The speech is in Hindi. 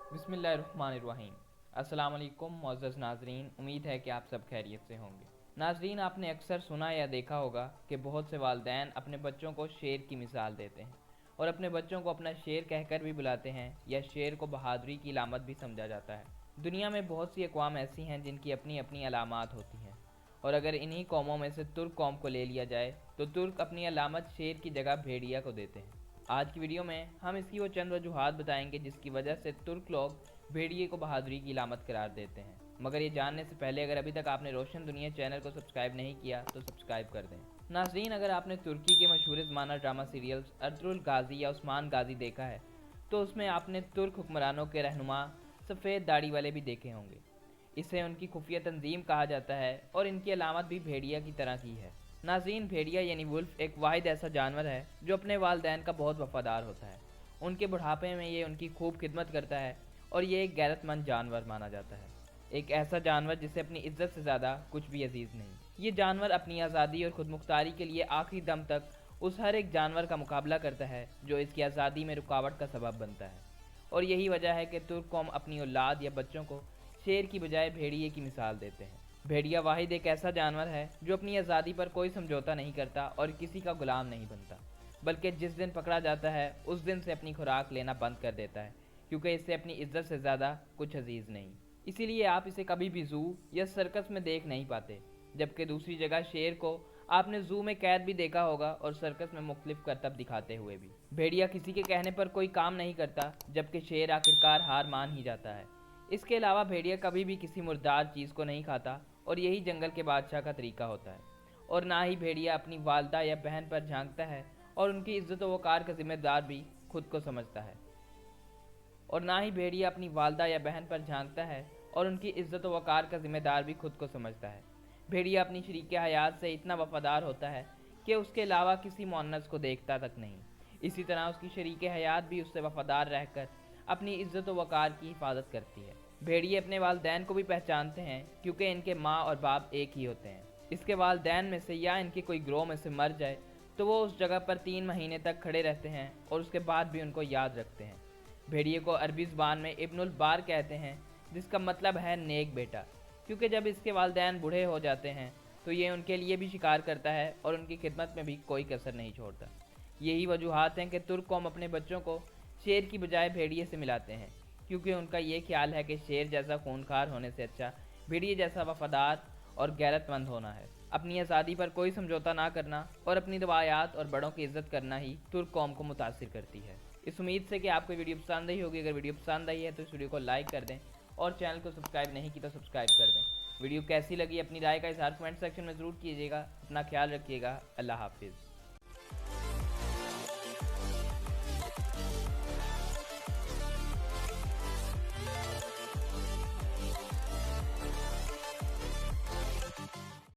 बिस्मिल्लाहिर्रहमानिर्रहीम। अस्सलाम वालेकुम मुअज़्ज़ज़ नाज़रीन, उम्मीद है कि आप सब खैरियत से होंगे। नाज़रीन, आपने अक्सर सुना या देखा होगा कि बहुत से वालिदैन अपने बच्चों को शेर की मिसाल देते हैं और अपने बच्चों को अपना शेर कहकर भी बुलाते हैं या शेर को बहादुरी की अलामत भी समझा जाता है। दुनिया में बहुत सी अक़वाम ऐसी हैं जिनकी अपनी अपनी अलामात होती हैं, और अगर इन्हीं कौमों में से तुर्क कौम को ले लिया जाए तो तुर्क अपनी अलामत शेर की जगह भेड़िया को देते हैं। आज की वीडियो में हम इसकी वो चंद वजूहात बताएंगे जिसकी वजह से तुर्क लोग भेड़िए को बहादुरी की अलामत करार देते हैं। मगर ये जानने से पहले अगर अभी तक आपने रोशन दुनिया चैनल को सब्सक्राइब नहीं किया तो सब्सक्राइब कर दें। नाज़रीन, अगर आपने तुर्की के मशहूर ज़माना ड्रामा सीरियल्स अर्तुगरुल गाजी या उस्मान गाजी देखा है तो उसमें आपने तुर्क हुक्मरानों के रहनुमा सफ़ेद दाढ़ी वाले भी देखे होंगे। इसे उनकी खुफिया तंजीम कहा जाता है और इनकी अलामत भी भेड़िया की तरह की है। नाज़रीन, भेड़िया यानी वुल्फ एक वाहिद ऐसा जानवर है जो अपने वालिदैन का बहुत वफ़ादार होता है। उनके बुढ़ापे में ये उनकी खूब खिदमत करता है और ये एक गैरतमंद जानवर माना जाता है। एक ऐसा जानवर जिसे अपनी इज्जत से ज़्यादा कुछ भी अजीज़ नहीं। ये जानवर अपनी आज़ादी और खुदमुख्तारी के लिए आखिरी दम तक उस हर एक जानवर का मुकाबला करता है जो इसकी आज़ादी में रुकावट का सबब बनता है। और यही वजह है कि तुर्क कौम अपनी औलाद या बच्चों को शेर की बजाय भेड़िए की मिसाल देते हैं। भेड़िया वाहिद एक ऐसा जानवर है जो अपनी आज़ादी पर कोई समझौता नहीं करता और किसी का गुलाम नहीं बनता, बल्कि जिस दिन पकड़ा जाता है उस दिन से अपनी खुराक लेना बंद कर देता है, क्योंकि इससे अपनी इज्जत से ज़्यादा कुछ अजीज़ नहीं। इसीलिए आप इसे कभी भी जू या सर्कस में देख नहीं पाते, जबकि दूसरी जगह शेर को आपने जू में कैद भी देखा होगा और सर्कस में मुख्तलिफ करतब दिखाते हुए भी। भेड़िया किसी के कहने पर कोई काम नहीं करता, जबकि शेर आखिरकार हार मान ही जाता है। इसके अलावा भेड़िया कभी भी किसी मुर्दार चीज़ को नहीं खाता और यही जंगल के बादशाह का तरीका होता है। और ना ही भेड़िया अपनी वालदा या बहन पर झांकता है और उनकी इज्जत व वक़ार का जिम्मेदार भी खुद को समझता है और ना ही भेड़िया अपनी वालदा या बहन पर झांकता है और उनकी इज्जत व वक़ार का जिम्मेदार भी खुद को समझता है। भेड़िया अपनी शरीक हयात से इतना वफादार होता है कि उसके अलावा किसी मुअन्नस को देखता तक नहीं। इसी तरह उसकी शरीक हयात भी उससे वफादार रहकर अपनी इज्जत व वक़ार की हिफाजत करती है। भेड़िए अपने वालिदैन को भी पहचानते हैं क्योंकि इनके माँ और बाप एक ही होते हैं। इसके वालिदैन में से या इनके कोई ग्रोह में से मर जाए तो वो उस जगह पर 3 महीने तक खड़े रहते हैं और उसके बाद भी उनको याद रखते हैं। भेड़िए को अरबी ज़बान में इब्नुल बार कहते हैं, जिसका मतलब है नेक बेटा, क्योंकि जब इसके वालिदैन बूढ़े हो जाते हैं तो ये उनके लिए भी शिकार करता है और उनकी खिदमत में भी कोई कसर नहीं छोड़ता। यही वजूहात हैं कि तुर्क कौम अपने बच्चों को शेर की बजाय भेड़िए से मिलाते हैं, क्योंकि उनका ये ख्याल है कि शेर जैसा खूनखार होने से अच्छा भेड़िए जैसा वफादार और गैरतमंद होना है। अपनी आज़ादी पर कोई समझौता ना करना और अपनी रवायात और बड़ों की इज्जत करना ही तुर्क कौम को मुतासिर करती है। इस उम्मीद से कि आपको वीडियो पसंद आई होगी। अगर वीडियो पसंद आई है तो इस वीडियो को लाइक कर दें और चैनल को सब्सक्राइब नहीं की तो सब्सक्राइब कर दें। वीडियो कैसी लगी अपनी राय का इज़हार कमेंट सेक्शन में ज़रूर कीजिएगा। अपना ख्याल रखिएगा। अल्लाह हाफिज़।